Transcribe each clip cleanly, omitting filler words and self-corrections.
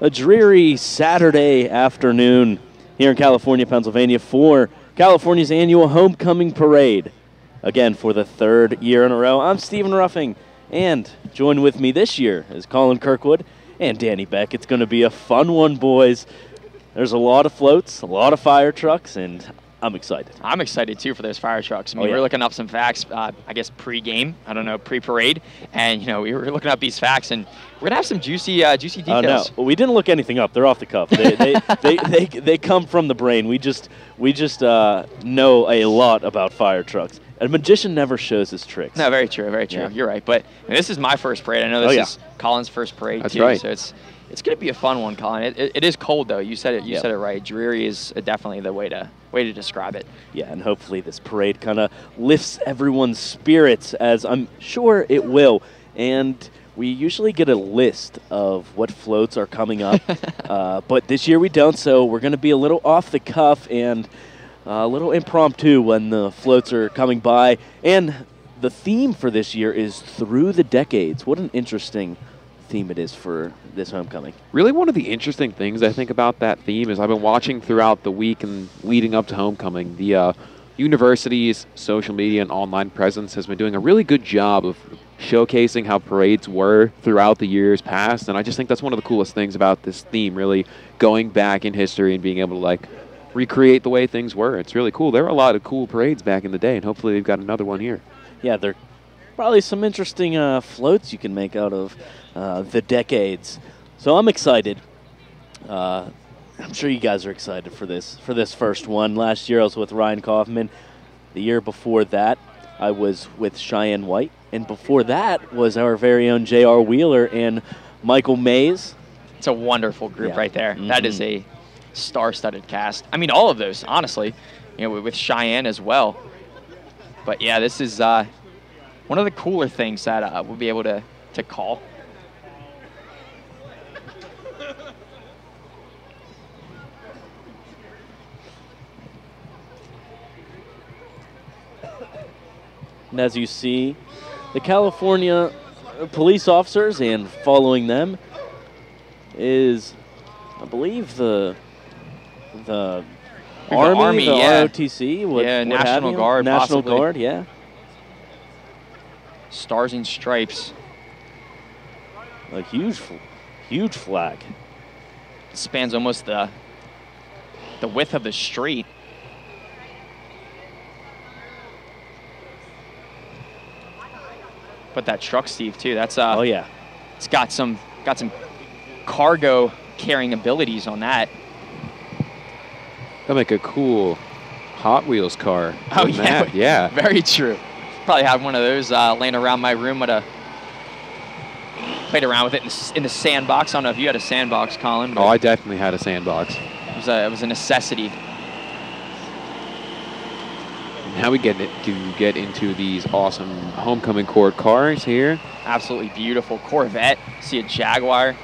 A dreary Saturday afternoon here in California, Pennsylvania for California's annual homecoming parade. Again, for the third year in a row, I'm Stephen Ruffing, and joined with me this year is Colin Kirkwood and Danny Beck. It's going to be a fun one, boys. There's a lot of floats, a lot of fire trucks, and I'm excited. I'm excited, too, for those fire trucks. I mean, we're looking up some facts, I guess, pre-game, I don't know, pre-parade. And, you know, we were looking up these facts, and we're going to have some juicy details. No, well, we didn't look anything up. They're off the cuff. They come from the brain. We just know a lot about fire trucks. A magician never shows his tricks. No, very true, very true. Yeah. You're right. But I mean, this is my first parade. I know this is Colin's first parade, That's too. Right. So it's going to be a fun one, Colin. It is cold, though. You said it. You said it right. Dreary is definitely the way to describe it. Yeah, and hopefully this parade kind of lifts everyone's spirits, as I'm sure it will. And we usually get a list of what floats are coming up, but this year we don't. So we're going to be a little off the cuff and a little impromptu when the floats are coming by. And the theme for this year is Through the Decades. What an interesting theme it is for this homecoming. Really, one of the interesting things I think about that theme is I've been watching throughout the week and leading up to homecoming, the university's social media and online presence has been doing a really good job of showcasing how parades were throughout the years past, and I just think that's one of the coolest things about this theme, really going back in history and being able to, like, recreate the way things were. It's really cool. There were a lot of cool parades back in the day, and hopefully they've got another one here. Yeah, there are probably some interesting floats you can make out of the decades. So I'm excited. I'm sure you guys are excited for this first one. Last year I was with Ryan Kaufman. The year before that I was with Cheyenne White. And before that was our very own J.R. Wheeler and Michael Mays. It's a wonderful group right there. Mm-hmm. That is a star-studded cast. I mean, all of those, honestly, you know, with Cheyenne as well. But yeah, this is one of the cooler things that we'll be able to call. And as you see, the California police officers, and following them is, I believe, the Army, the ROTC, what National Guard, National possibly. Guard, yeah. Stars and Stripes. A huge flag. It spans almost the width of the street. But that truck, Steve, too. That's oh yeah. It's got some cargo carrying abilities on that. That'll make a cool Hot Wheels car. Oh yeah, yeah. Very true. Probably had one of those laying around my room. Would have played around with it in the sandbox. I don't know if you had a sandbox, Colin. Oh, I definitely had a sandbox. It was a necessity. Now we get into these awesome homecoming court cars here. Absolutely beautiful Corvette. See a Jaguar.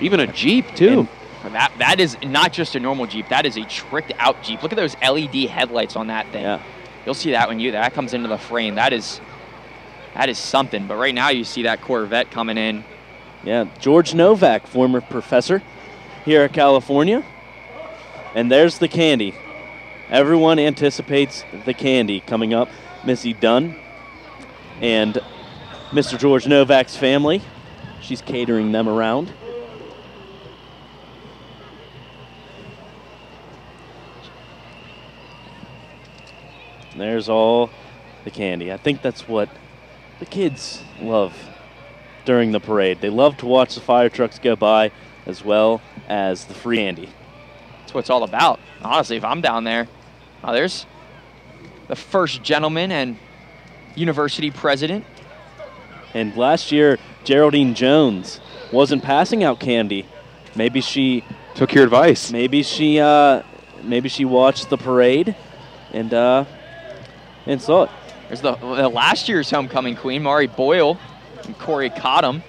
Even a Jeep too. And that is not just a normal Jeep. That is a tricked out Jeep. Look at those LED headlights on that thing. Yeah. You'll see that when that comes into the frame. That is something. But right now you see that Corvette coming in. Yeah, George Novak, former professor here at California. And there's the candy. Everyone anticipates the candy coming up. Missy Dunn and Mr. George Novak's family. She's catering them around. And there's all the candy. I think that's what the kids love during the parade. They love to watch the fire trucks go by as well as the free candy. That's what it's all about. Honestly, if I'm down there, there's the first gentleman and university president. And last year, Geraldine Jones wasn't passing out candy. Maybe she took your advice. Maybe she watched the parade and saw it. There's the last year's homecoming queen, Mari Boyle, and Corey Cottom,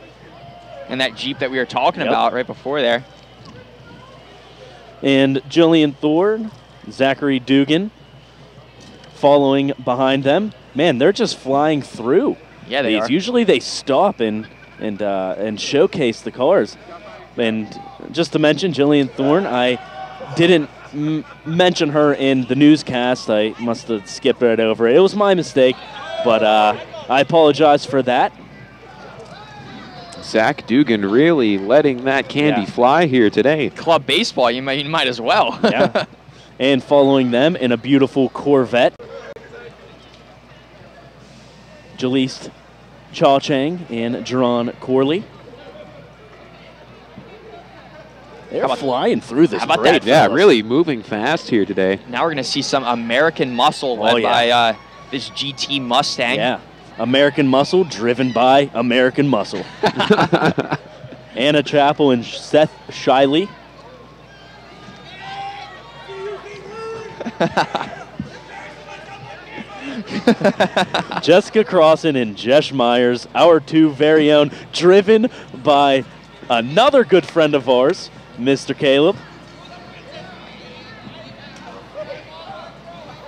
and that Jeep that we were talking about right before there. And Jillian Thorne, Zachary Dugan following behind them. Man, they're just flying through. Yeah, they are. Usually they stop and and showcase the cars. And just to mention Jillian Thorne, I didn't mention her in the newscast. I must have skipped right over it. It was my mistake, but I apologize for that. Zach Dugan really letting that candy fly here today. Club baseball, you might as well. Yeah. And following them in a beautiful Corvette, Jaleese Cha-Chang and Jerron Corley. They're flying through this parade. Yeah, really moving fast here today. Now we're going to see some American muscle led by this GT Mustang. Yeah, American muscle driven by American muscle. Anna Chappell and Seth Shiley. Jessica Crossan and Jesh Myers, our two very own, driven by another good friend of ours, Mr. Caleb.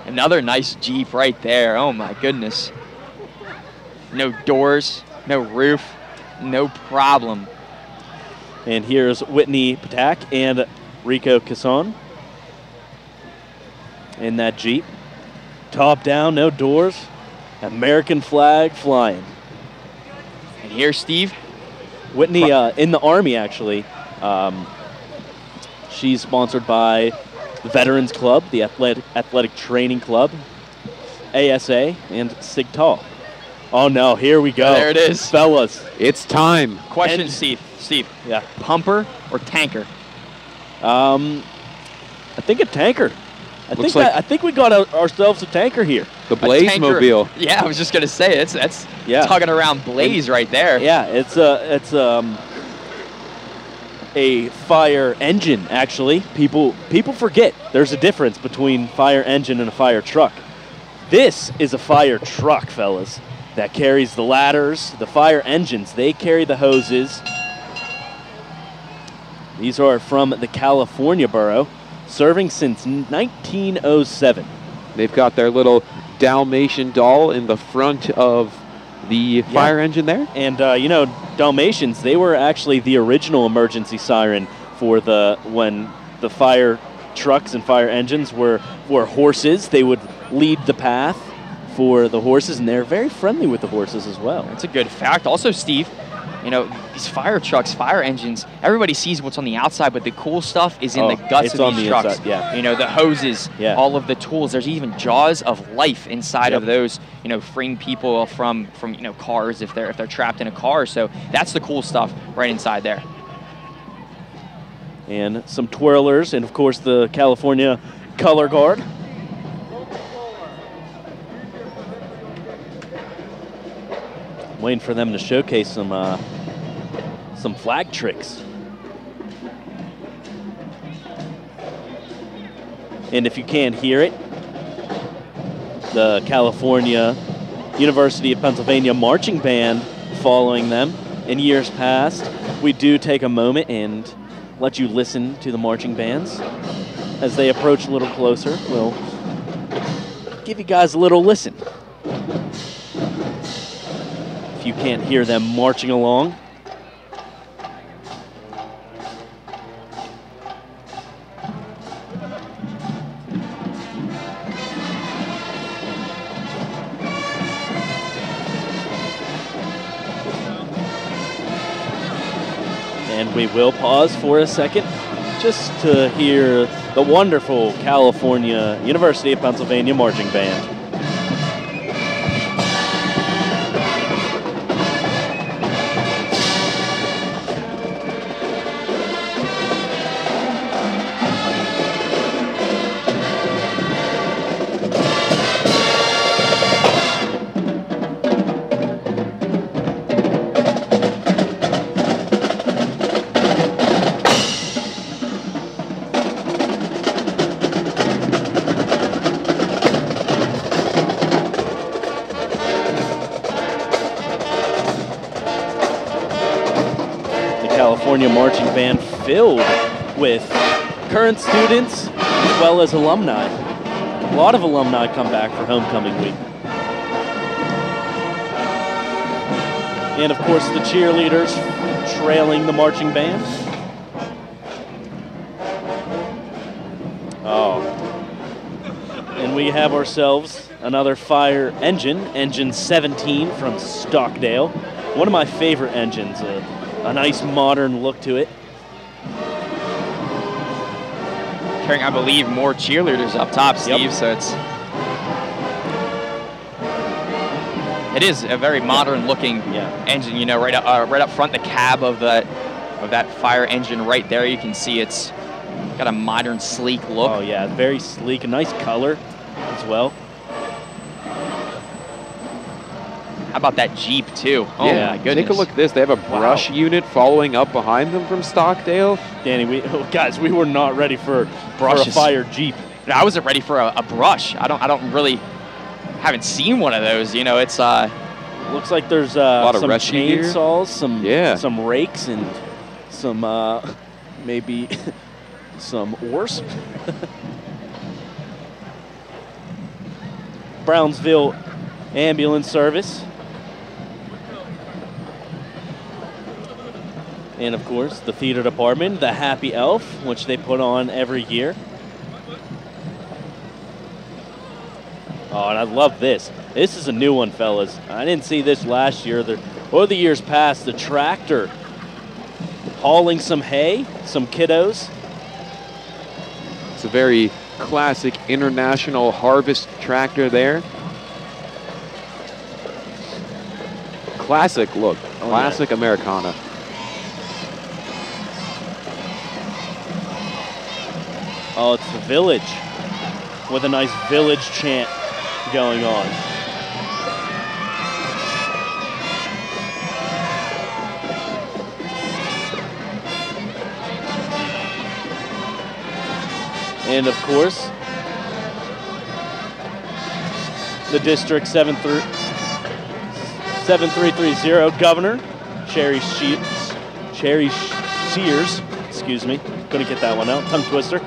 Another nice Jeep right there. Oh my goodness. No doors, no roof, no problem. And here's Whitney Patak and Rico Casson in that Jeep. Top down, no doors, American flag flying. And here's Steve. Whitney in the Army, actually. She's sponsored by the Veterans Club, the Athletic Training Club, ASA, and Sig Tall. Oh, no, here we go. There it is. Fellas. It's time. Question, And Steve. Yeah. Pumper or tanker? I think a tanker. I think we got ourselves a tanker here. The Blaze Mobile. Yeah, I was just gonna say that's tugging around Blaze right there. Yeah, it's a fire engine. Actually, people forget there's a difference between fire engine and a fire truck. This is a fire truck, fellas, that carries the ladders. The fire engines, they carry the hoses. These are from the California Borough, serving since 1907. They've got their little Dalmatian doll in the front of the fire engine there. And, Dalmatians, they were actually the original emergency siren for when the fire trucks and fire engines were horses. They would lead the path for the horses, and they're very friendly with the horses as well. That's a good fact. Also, Steve, these fire trucks, fire engines, everybody sees what's on the outside, but the cool stuff is in the guts of these trucks. Inside, yeah. The hoses, all of the tools. There's even jaws of life inside of those, freeing people from cars if they're trapped in a car. So that's the cool stuff right inside there. And some twirlers, and of course the California Color Guard. Waiting for them to showcase some flag tricks. And if you can't hear it, the California University of Pennsylvania marching band following them. In years past, we do take a moment and let you listen to the marching bands. As they approach a little closer, we'll give you guys a little listen. If you can't hear them marching along. And we will pause for a second just to hear the wonderful California University of Pennsylvania marching band. Marching band filled with current students as well as alumni. A lot of alumni come back for homecoming week. And, of course, the cheerleaders trailing the marching band. Oh. And we have ourselves another fire engine, engine 17 from Stockdale. One of my favorite engines, a nice modern look to it. Carrying, I believe, more cheerleaders up top, Steve, yep. So it is a very modern-looking engine. You know, right up front, the cab of that fire engine right there. You can see it's got a modern, sleek look. Oh yeah, very sleek, a nice color as well. How about that Jeep too? Oh yeah, my goodness! Take a look at this. They have a brush unit following up behind them from Stockdale. Danny, guys, we were not ready for a fire Jeep. No, I wasn't ready for a brush. I don't really haven't seen one of those. You know, it's looks like there's a lot of some rescue chainsaws, some rakes, and some maybe some oars. Brownsville Ambulance Service. And of course, the theater department, the Happy Elf, which they put on every year. Oh, and I love this. This is a new one, fellas. I didn't see this last year or the years past. The tractor hauling some hay, some kiddos. It's a very classic international harvest tractor there. Classic look, classic Americana. Oh, it's the village with a nice village chant going on. And of course, the District 7330 Governor, Cherry Sears, excuse me, couldn't get that one out, tongue twister.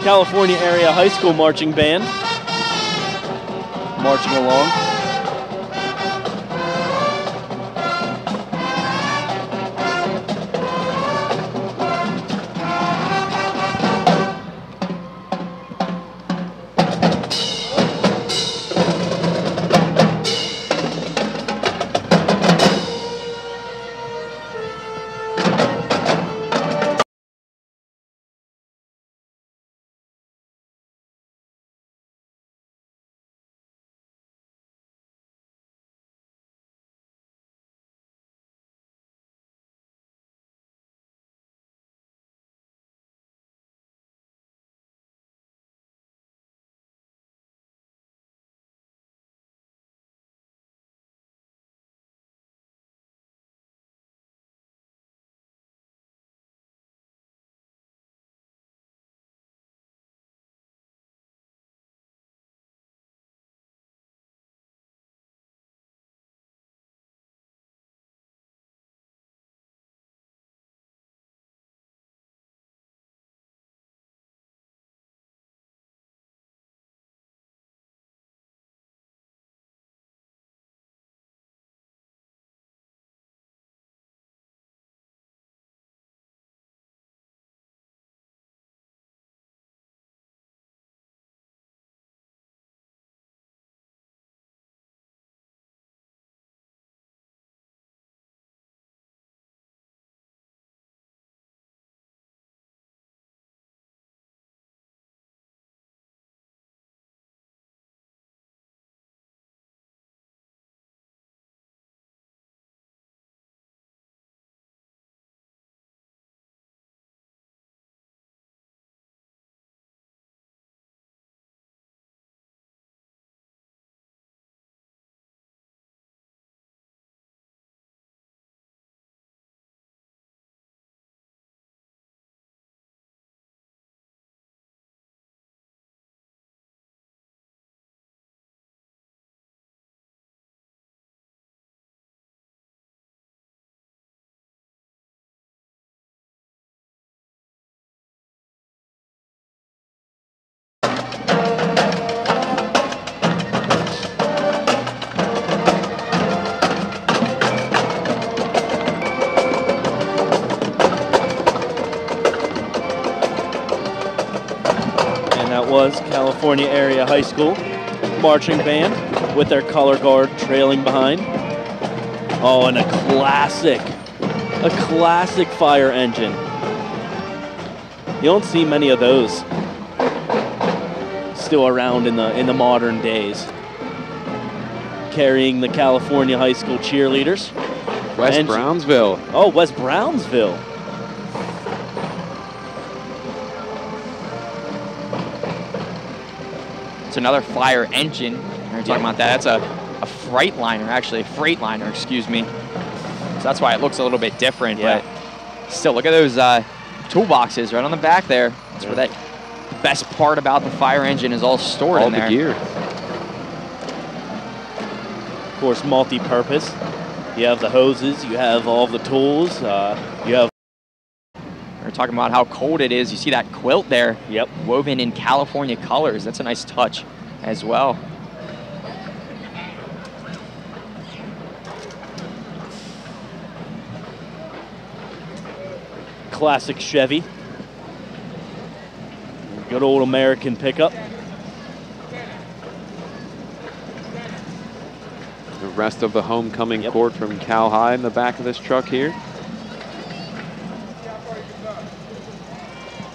California Area High School Marching Band, marching along. was California Area High School marching band with their color guard trailing behind. Oh, and a classic fire engine. You don't see many of those still around in the modern days. Carrying the California High School Cheerleaders. West Brownsville. Oh, West Brownsville. It's another fire engine. We were talking about that. That's a Freightliner, actually, a Freightliner, excuse me. So that's why it looks a little bit different, but still, look at those toolboxes right on the back there. That's where the best part about the fire engine is all stored in there. All the gear. Of course, multi-purpose. You have the hoses, you have all the tools, you have... We're talking about how cold it is. You see that quilt there? Yep. Woven in California colors. That's a nice touch as well. Classic Chevy. Good old American pickup. The rest of the homecoming court from Cal High in the back of this truck here.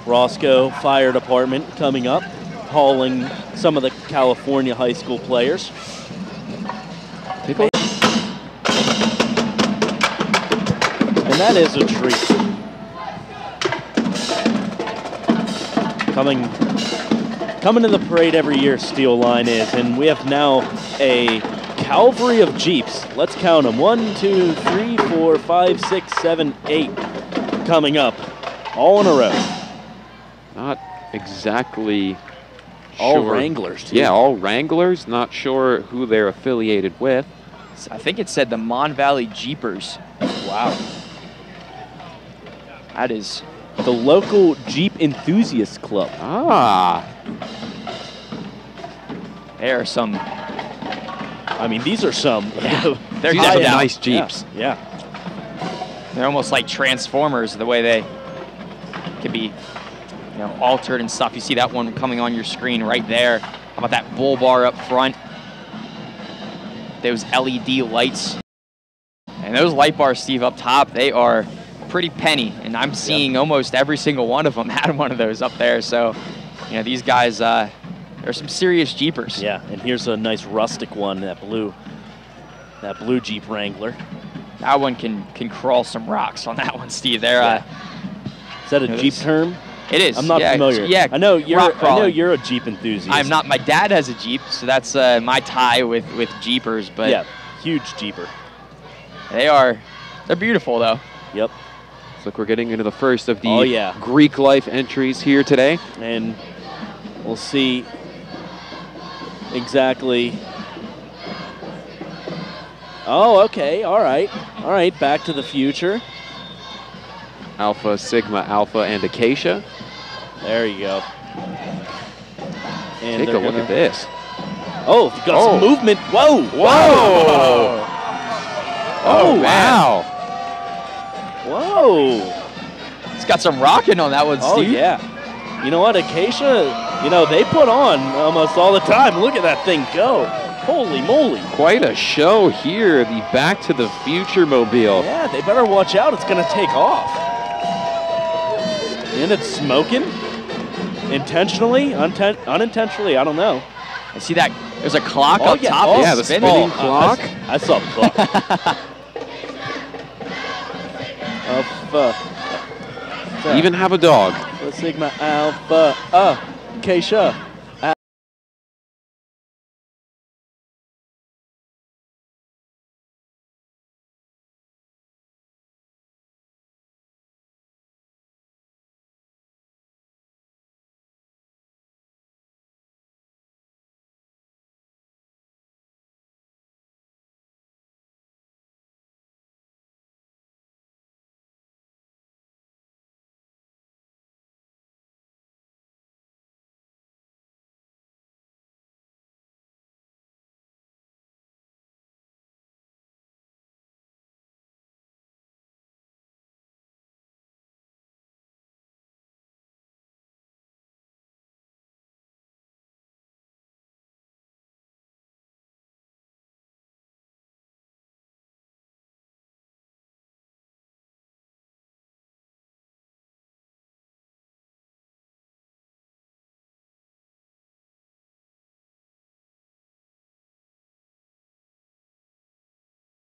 Roscoe Fire Department coming up, hauling some of the California high school players. And that is a treat. Coming to the parade every year, Steel Line is, and we have now a cavalry of Jeeps. Let's count them. 1, 2, 3, 4, 5, 6, 7, 8 coming up, all in a row. Not exactly all sure. Wranglers, too. Yeah, all Wranglers. Not sure who they're affiliated with. I think it said the Mon Valley Jeepers. Wow. That is... the local Jeep Enthusiast Club. Ah. There are some... I mean, these are some... Yeah. They're these are some nice Jeeps. Yeah. They're almost like Transformers, the way they can be, you know, altered and stuff. You see that one coming on your screen right there. How about that bull bar up front? Those LED lights. And those light bars, Steve, up top, they are pretty penny. And I'm seeing almost every single one of them had one of those up there. So, you know, these guys, they're some serious Jeepers. Yeah, and here's a nice rustic one, that blue Jeep Wrangler. That one can crawl some rocks on that one, Steve. There. Is that a Jeep term? It is. I'm not familiar. Yeah, I know you're a Jeep enthusiast. I'm not. My dad has a Jeep, so that's my tie with Jeepers. But yeah, huge Jeeper. They're beautiful though. Yep. Looks like we're getting into the first of the Greek life entries here today, and we'll see exactly. Oh, okay. All right. Back to the Future. Alpha, Sigma, Alpha, and Acacia. There you go. And take a look at this. Oh, got some movement. Whoa! Whoa! Oh, wow! Whoa! It's got some rocking on that one, Steve. Oh yeah. You know what, Acacia? You know they put on almost all the time. Look at that thing go! Holy moly! Quite a show here. The Back to the Future mobile. Yeah, they better watch out. It's gonna take off. And it's smoking. Intentionally, unintentionally, I don't know. I see that. There's a clock up top. Oh, yeah, the spinning clock. I saw the clock. Even have a dog. Sigma Alpha. Acacia.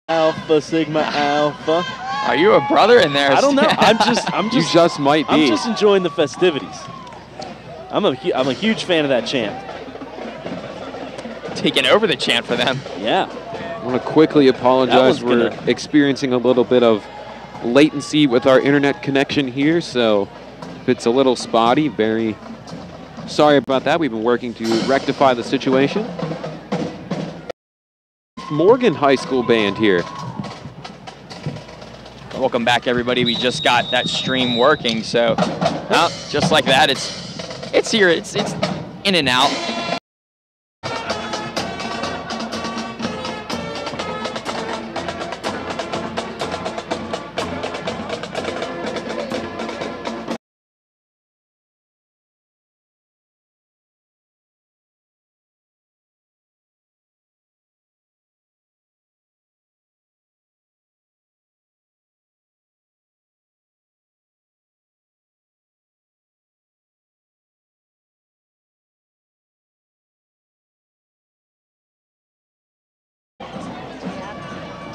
Alpha, Sigma, Alpha. Are you a brother in there? I don't know. I'm just. You just might be. I'm just enjoying the festivities. I'm a huge fan of that chant. Taking over the chant for them. Yeah. I want to quickly apologize. We're experiencing a little bit of latency with our internet connection here, so if it's a little spotty, very sorry about that. We've been working to rectify the situation. Morgan High School Band here. Welcome back, everybody. We just got that stream working, so just like that, it's here. It's in and out.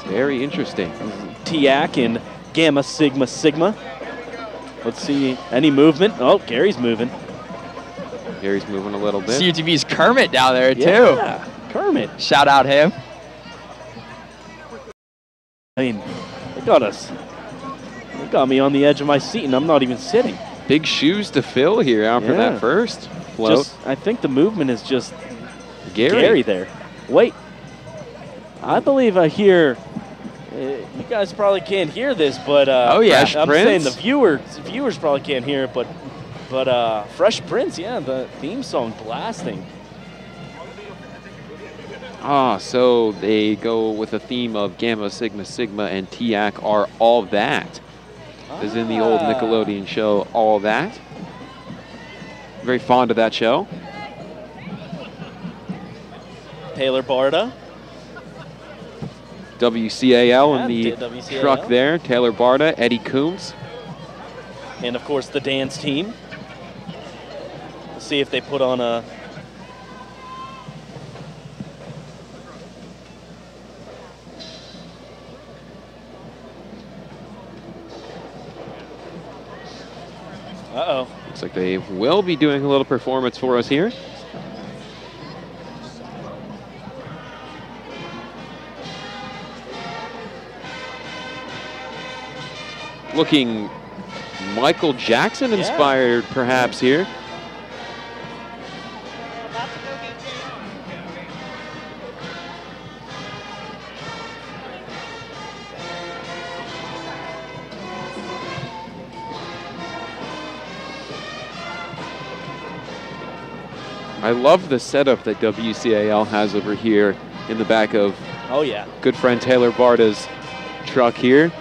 Very interesting. TIAC and Gamma Sigma Sigma. Let's see any movement. Oh, Gary's moving. Gary's moving a little bit. CUTV's Kermit down there too. Yeah, Kermit. Shout out him. I mean, they got us. They got me on the edge of my seat, and I'm not even sitting. Big shoes to fill here after that first float. I think the movement is just Gary there. Wait. I believe I hear. You guys probably can't hear this, but oh yeah, I'm saying the viewers probably can't hear it, but Fresh Prince, yeah, the theme song blasting. So they go with a theme of Gamma, Sigma, Sigma, and TIAC are all that. As in the old Nickelodeon show, All That. Very fond of that show. Taylor Barta. WCAL in the WCAL. truck there. Taylor Barta, Eddie Coombs. And of course the dance team. We'll see if they put on a Looks like they will be doing a little performance for us here. Looking Michael Jackson inspired perhaps here. I love the setup that WCAL has over here in the back of good friend Taylor Barta's truck here.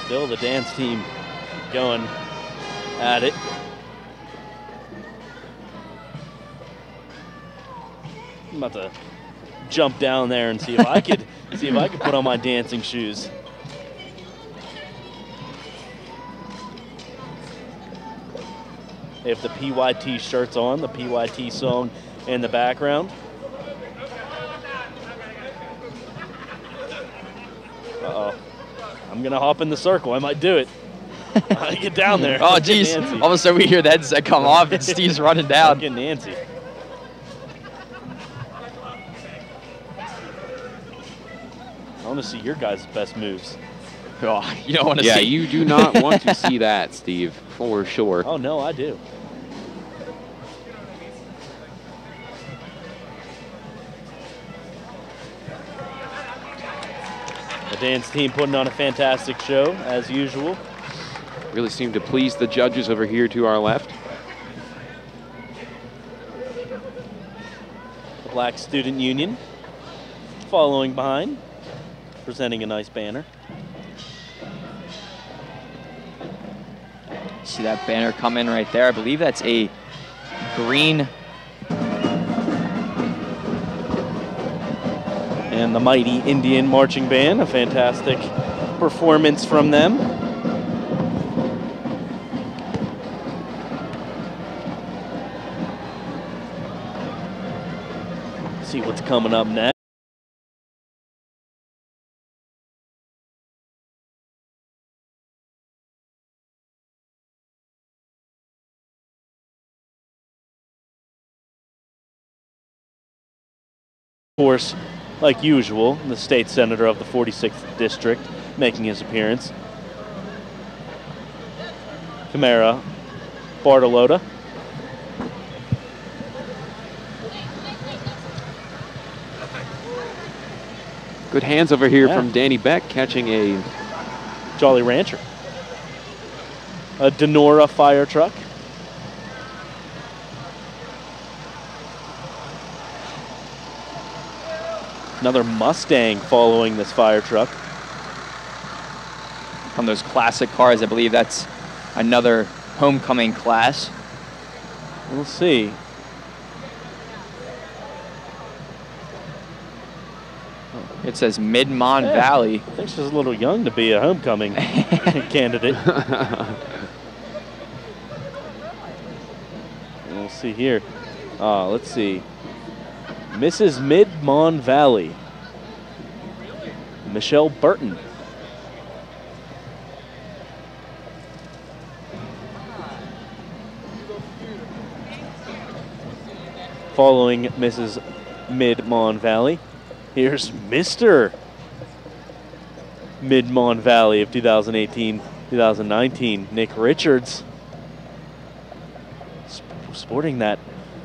Still the dance team going at it. I'm about to jump down there and see if I could put on my dancing shoes. If the PYT shirt's on, the PYT song in the background. Uh-oh. I'm gonna hop in the circle. I might do it. I get down there. Oh, geez. All of a sudden we hear the headset come off and Steve's running down. Get Nancy. I want to see your guys' best moves. Oh, you don't want to see. Yeah, you do not want to see that, Steve, for sure. Oh, no, I do. The dance team putting on a fantastic show, as usual. Really seem to please the judges over here to our left. The Black Student Union following behind, presenting a nice banner. See that banner come in right there? I believe that's a green And the mighty Indian Marching Band, a fantastic performance from them. See what's coming up next. Of course, like usual, the state senator of the 46th district making his appearance. Camara Bartolotta. Good hands over here from Danny Beck catching a Jolly Rancher. A Denora fire truck. Another Mustang following this fire truck. From those classic cars, I believe that's another homecoming class. We'll see. It says Mid-Mon Valley. I think she's a little young to be a homecoming candidate. We'll see here. Let's see. Mrs. Mid-Mon Valley. Michelle Burton. Following Mrs. Mid-Mon Valley, here's Mr. Mid-Mon Valley of 2018-2019, Nick Richards. Sporting that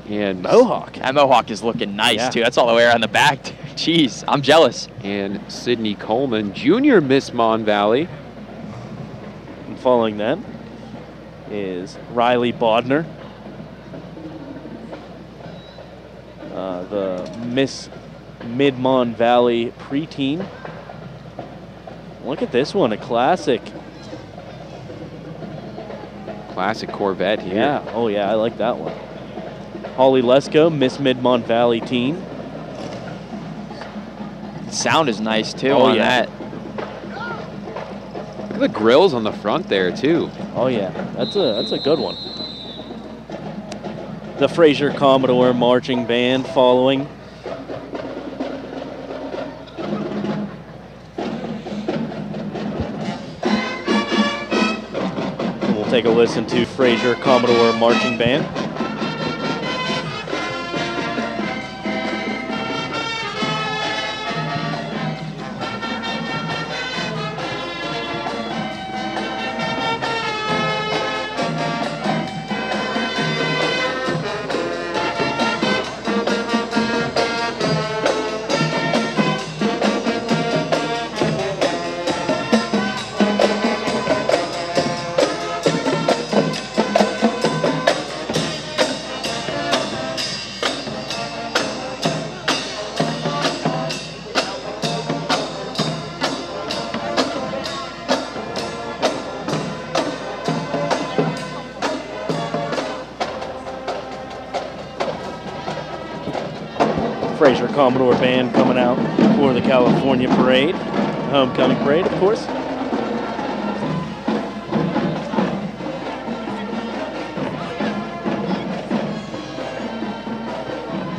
mohawk. That mohawk is looking nice, too. That's all the way around the back. Jeez, I'm jealous. And Sydney Coleman, Junior Miss Mon Valley. And following that is Riley Bodner, the Miss Mid-Mon Valley preteen. Look at this one, a classic. Classic Corvette here. Yeah, oh yeah, I like that one. Holly Lesko, Miss Mid-Mon Valley teen. Sound is nice too on that. Look at the grills on the front there too. Oh yeah, that's a good one. The Fraser Commodore marching band following. And we'll take a listen to Fraser Commodore marching band. Fraser Commodore band coming out for the California parade, homecoming parade, of course.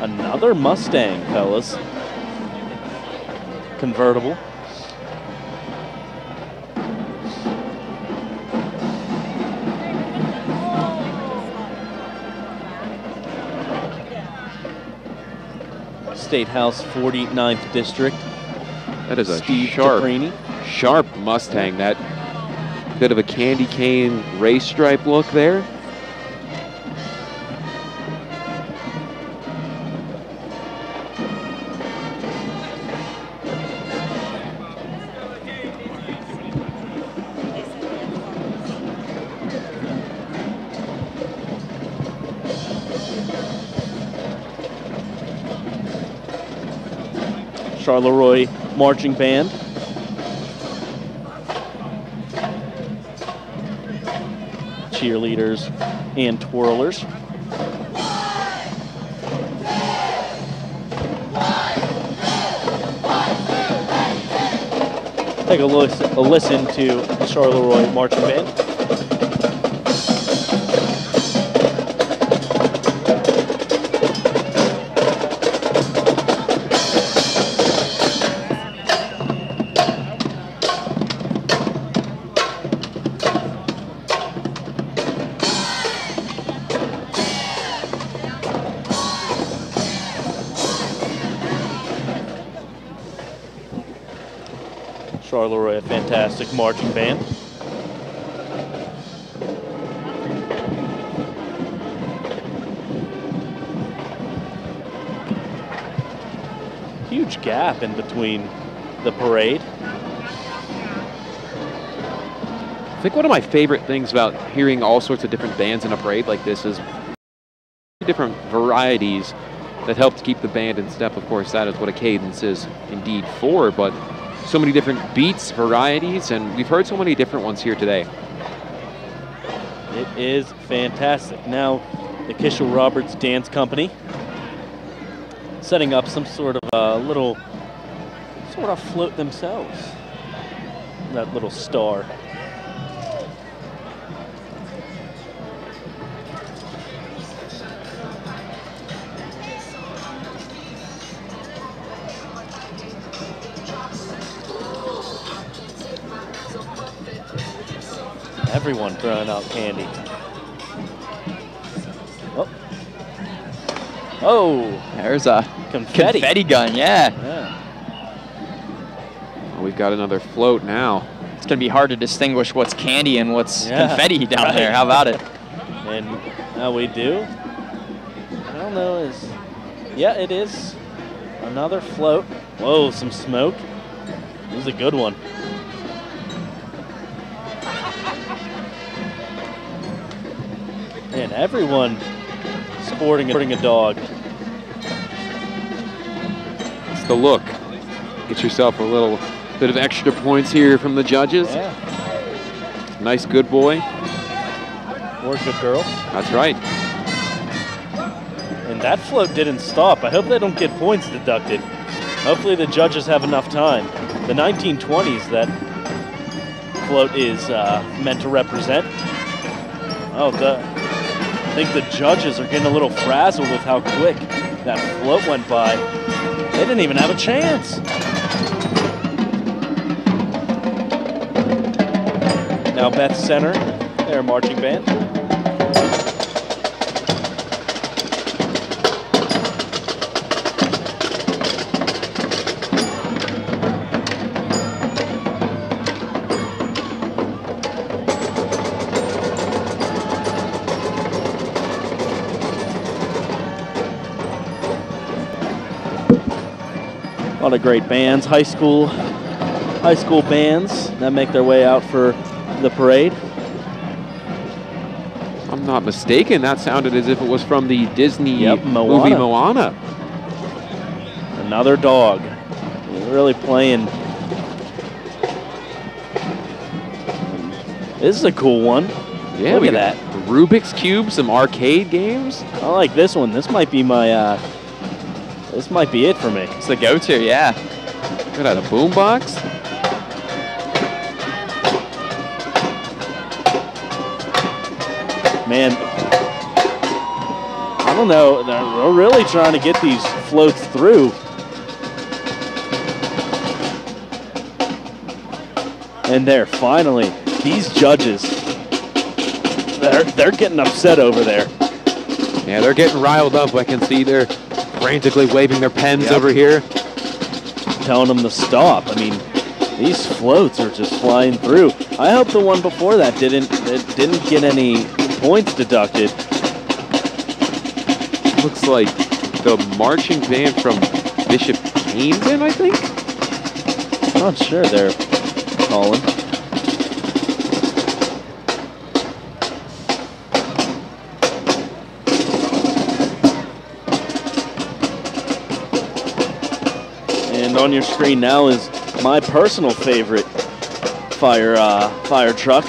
Another Mustang, fellas. Convertible. State House 49th District. That is a Steve sharp Mustang. That bit of a candy cane race stripe look there. Charleroi marching band. Cheerleaders and twirlers. take a listen to the Charleroi Marching Band. Charleroi, a fantastic marching band. Huge gap in between the parade. I think one of my favorite things about hearing all sorts of different bands in a parade like this is different varieties that help to keep the band in step. Of course, that is what a cadence is indeed for, but so many different beats, varieties, and we've heard so many different ones here today. It is fantastic. Now, the Kishel Roberts Dance Company setting up some sort of little sort of float themselves. That little star. Everyone throwing out candy. Oh, oh, there's a confetti gun. Yeah. Well, we've got another float now. It's gonna be hard to distinguish what's candy and what's confetti down there. How about it? And now we do. I don't know. It is another float. Whoa, some smoke. This is a good one. And everyone sporting a dog. It's the look. Get yourself a little bit of extra points here from the judges. Yeah. Nice good boy. Or good girl. That's right. And that float didn't stop. I hope they don't get points deducted. Hopefully the judges have enough time. The 1920s that float is meant to represent. Oh, I think the judges are getting a little frazzled with how quick that float went by. They didn't even have a chance. Now Beth Center, their marching band. A lot of great bands, high school bands that make their way out for the parade. If I'm not mistaken, that sounded as if it was from the Disney movie Moana. Another dog. They're really playing. This is a cool one. Yeah, look at that. Rubik's Cube, some arcade games. I like this one. This might be my. This might be it for me. It's the go-to, yeah. Got out a boombox. Man, I don't know. They're really trying to get these floats through. And there, finally, these judges, they're getting upset over there. Yeah, they're getting riled up. I can see they're frantically waving their pens over here. Telling them to stop. I mean, these floats are just flying through. I hope the one before that didn't get any points deducted. Looks like the marching band from Bishop Camden, I think? Not sure they're calling. And on your screen now is my personal favorite fire truck.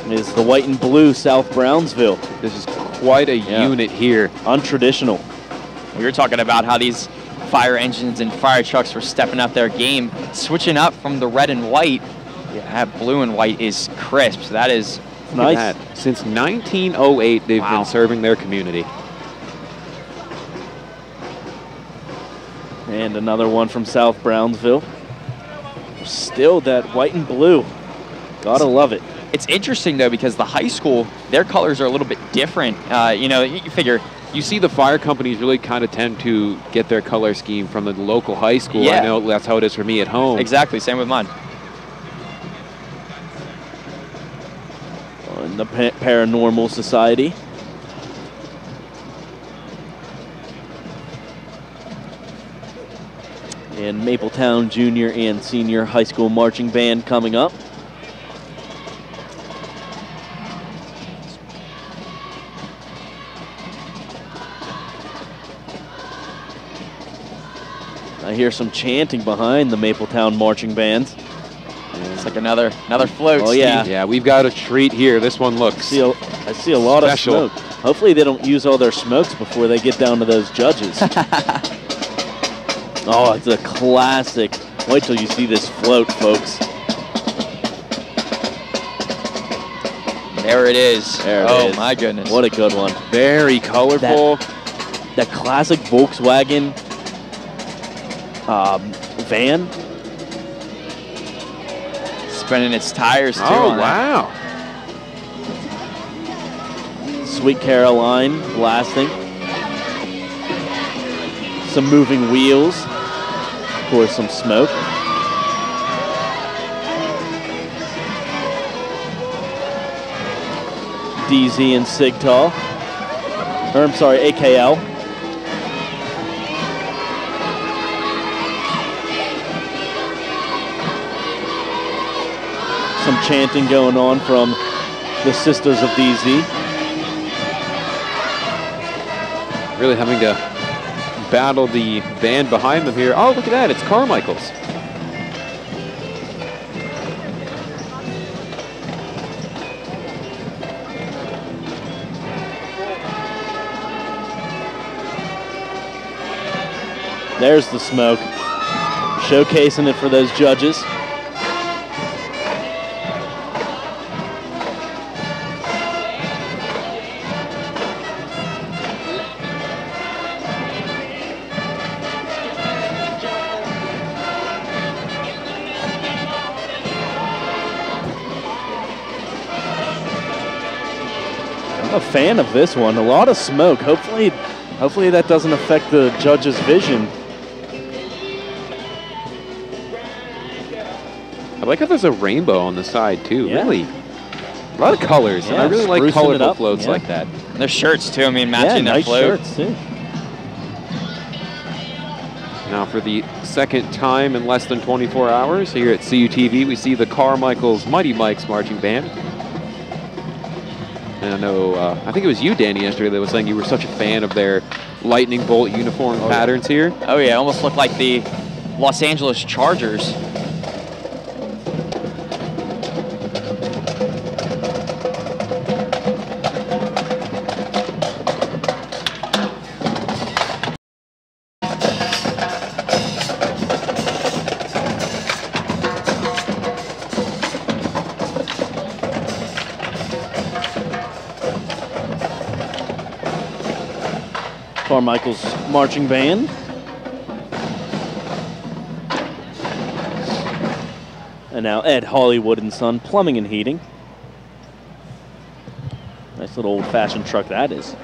It is the white and blue South Brownsville. This is quite a unit here. Untraditional. We were talking about how these fire engines and fire trucks were stepping up their game, switching up from the red and white. Yeah, that blue and white is crisp. So that is nice. Since 1908, they've been serving their community. And another one from South Brownsville. Still that white and blue. Gotta love it. It's interesting, though, because the high school, their colors are a little bit different. You know, you figure... You see the fire companies really kind of tend to get their color scheme from the local high school. Yeah. I know that's how it is for me at home. Exactly, same with mine. In the Paranormal Society. And Mapletown Junior and Senior High School Marching Band coming up. I hear some chanting behind the Mapletown marching bands. It's like another float. Oh, yeah. Steve. Yeah, we've got a treat here. This one looks I see a lot special. of smoke. Hopefully they don't use all their smokes before they get down to those judges. Oh, it's a classic. Wait till you see this float, folks. There it is. There it oh, is. my goodness. What a good one. very colorful. That classic Volkswagen van. Spinning its tires, too. Oh, on that. wow. Sweet Caroline blasting. Some moving wheels. Of course, some smoke. DZ and Sigtal. Or, I'm sorry, AKL. Some chanting going on from the Sisters of DZ. Really having to battle the band behind them here. Oh, look at that. It's Carmichael's. There's the smoke. Showcasing it for those judges. I'm a fan of this one. A lot of smoke. Hopefully that doesn't affect the judge's vision. I like how there's a rainbow on the side, too. Yeah. Really. A lot of colors. Yeah, and I really like sprucing it colorful up. floats Yeah. like that. And their shirts, too. I mean, matching yeah, that nice float. shirts, too. Now for the second time in less than 24 hours here at CUTV, we see the Carmichael's Mighty Mike's marching band. And I know, I think it was you, Danny, yesterday that was saying you were such a fan of their lightning bolt uniform patterns here. Oh, yeah. Almost looked like the Los Angeles Chargers. Carmichael's marching band. And now Ed Hollywood and Son Plumbing and Heating. Nice little old-fashioned truck that is.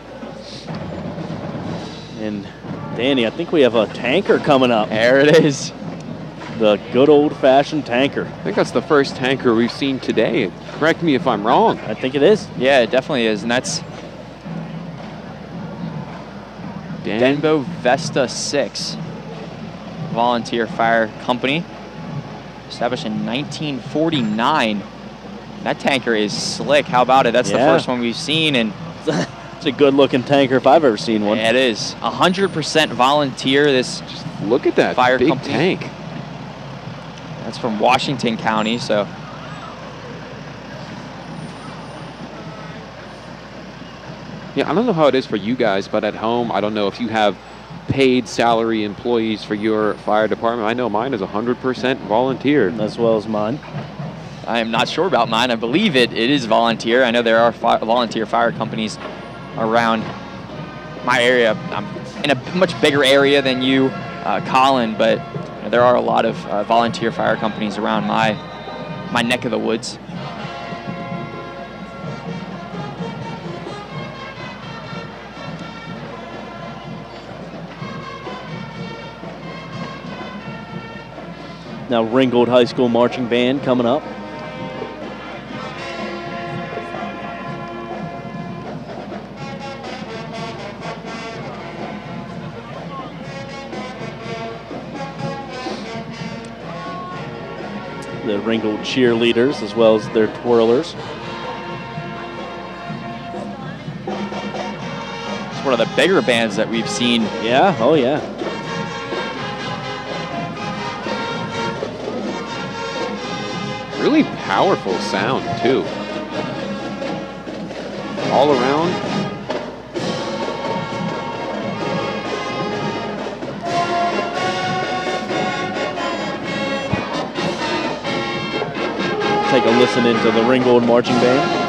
And Danny, I think we have a tanker coming up. There it is. The good old-fashioned tanker. I think that's the first tanker we've seen today. Correct me if I'm wrong. I think it is. Yeah, it definitely is. And that's Denbo Vesta 6, volunteer fire company, established in 1949. That tanker is slick. How about it? That's the first one we've seen, and it's a good-looking tanker if I've ever seen one. Yeah, it is 100% volunteer. This Just look at that fire big company. tank. That's from Washington County, so. Yeah, I don't know how it is for you guys, but at home, I don't know if you have paid salary employees for your fire department? I know mine is 100% volunteer. As well as mine. I am not sure about mine. I believe it is volunteer. I know there are volunteer fire companies around my area. I'm in a much bigger area than you, Colin, but there are a lot of volunteer fire companies around my neck of the woods. Now Ringgold High School Marching Band coming up. The Ringgold Cheerleaders as well as their twirlers. It's one of the bigger bands that we've seen. Yeah, oh yeah. Really powerful sound, too. All around. Take a listen into the Ringgold Marching Band.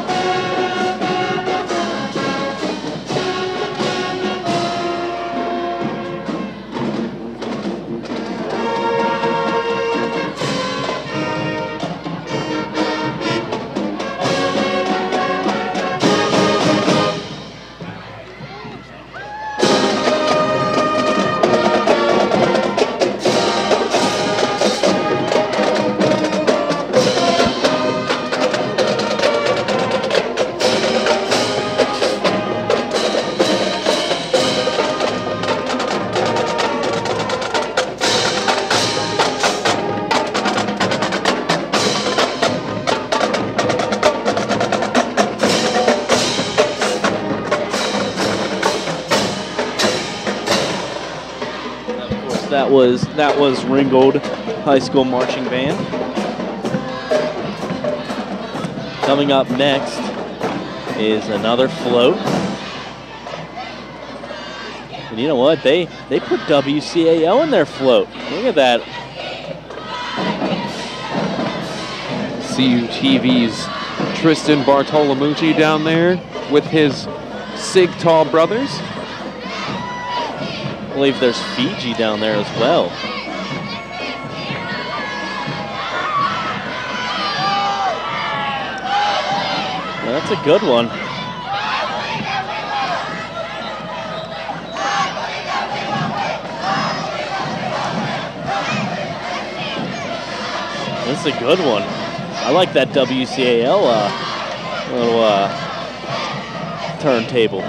That was Ringgold High School Marching Band. Coming up next is another float. And you know what? They put WCAO in their float. Look at that. CUTV's Tristan Bartolomucci down there with his Sigtal brothers. I believe there's Fiji down there as well. That's a good one. That's a good one. I like that WCAL little turntable.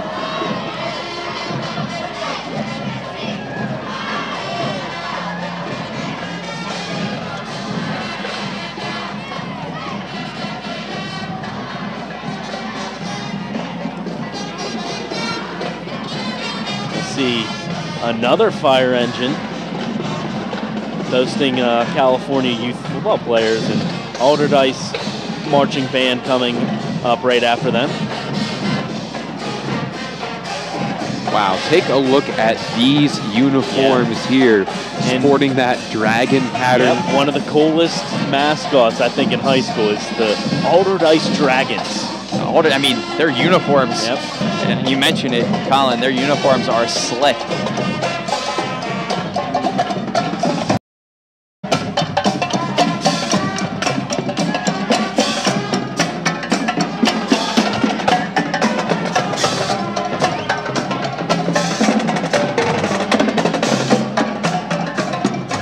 See another fire engine toasting California youth football players, and Alderdice marching band coming up right after them. Wow, take a look at these uniforms here, sporting that dragon pattern. Yep, one of the coolest mascots I think in high school is the Alderdice Dragons. I mean, their uniforms, and you mentioned it, Colin, their uniforms are slick.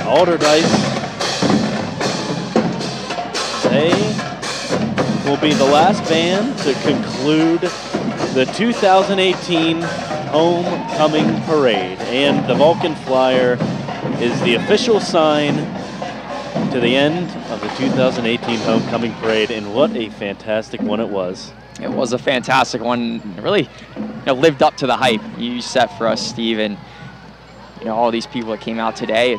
Alderdice, they will be the last band to conclude the 2018 Homecoming Parade. And the Vulcan Flyer is the official sign to the end of the 2018 Homecoming Parade. And what a fantastic one it was. It was a fantastic one. It really lived up to the hype you set for us, Steve. And all these people that came out today,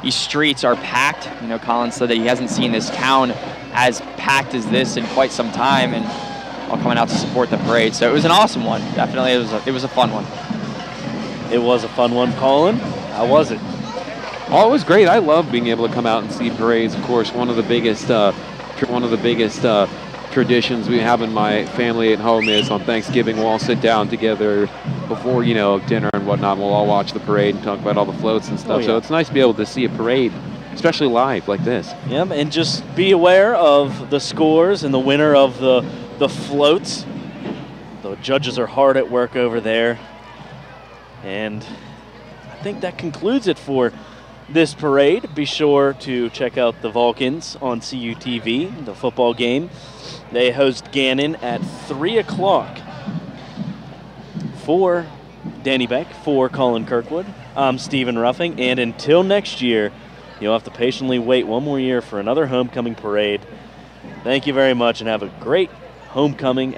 these streets are packed. Colin said that he hasn't seen this town as packed as this in quite some time, and all coming out to support the parade. So it was an awesome one. Definitely, it was a fun one. It was a fun one, Colin. How was it? Oh, it was great. I love being able to come out and see parades. Of course, one of the biggest traditions we have in my family at home is on Thanksgiving we'll all sit down together before, you know, dinner and whatnot. We'll all watch the parade and talk about all the floats and stuff. Oh, yeah. So it's nice to be able to see a parade, especially live like this. Yep, and just be aware of the scores and the winner of the floats. The judges are hard at work over there. And I think that concludes it for this parade. Be sure to check out the Vulcans on CUTV, the football game. They host Gannon at 3 o'clock. For Danny Beck, for Colin Kirkwood, I'm Stephen Ruffing, and until next year, you'll have to patiently wait one more year for another homecoming parade. Thank you very much, and have a great homecoming